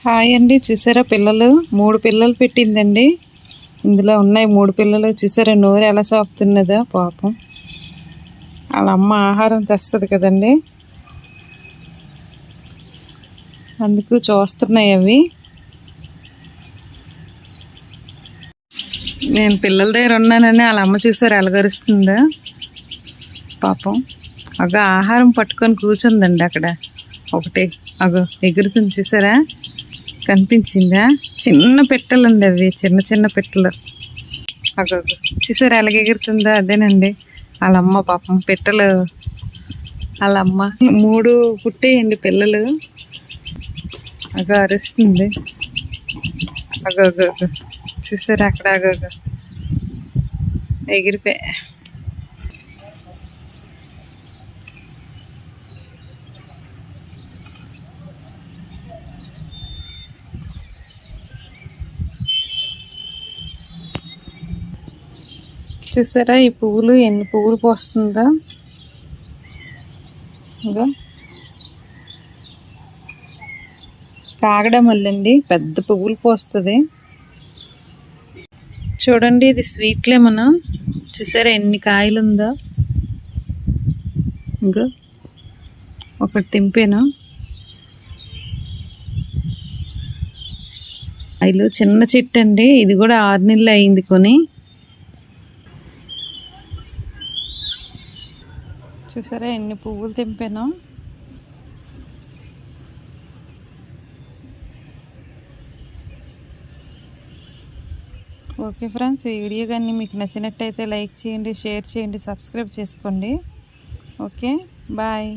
Hi అండి, చూసారా పిల్లలు 3 పిల్లలు పెట్టిందండి. ఇందులో ఉన్నాయి 3 పిల్లలు. చూసారా నోరు ఎలా సాపుతున్నదో పాపం. వాళ్ళ అమ్మ ఆహారం తెస్తుంది కదండి, అందుకు చూస్తున్నాయి అవి. నేను పిల్లల దగ్గర ఉన్నానని వాళ్ళ అమ్మ చూసారు ఎలగరుస్తుందా పాపం. ఆహారం పట్టుకొని కూర్చుందండి అక్కడ ఒకటి. ఎగురుతుంది చూసారా, కనిపించిందా? చిన్న పెట్టెలండి అవి, చిన్న చిన్న పెట్టెలు. చూసారా ఎలాగ ఎగురుతుందా? అదేనండి వాళ్ళమ్మ పాపం. పెట్టెలు వాళ్ళమ్మ 3 పుట్టేయండి పిల్లలు. అరుస్తుంది. చూసారా అక్కడ ఎగిరిపోయి. చూసారా ఈ పువ్వులు ఎన్ని పువ్వులు పోస్తుందో. కాగడమల్లండి, పెద్ద పువ్వులు పోస్తుంది. చూడండి ఇది స్వీట్ లెమన్. చూసారా ఎన్ని కాయలు ఉందో. ఒకటి తెంపాను. కాయలు చిన్న చెట్టు అండి, ఇది కూడా 6 నెలలు అయింది కొని. చూసారా ఎన్ని పువ్వులు తెంపాను. ఓకే ఫ్రెండ్స్, ఈ వీడియో కానీ మీకు నచ్చినట్టయితే లైక్ చేయండి, షేర్ చేయండి, సబ్స్క్రైబ్ చేసుకోండి. Okay bye.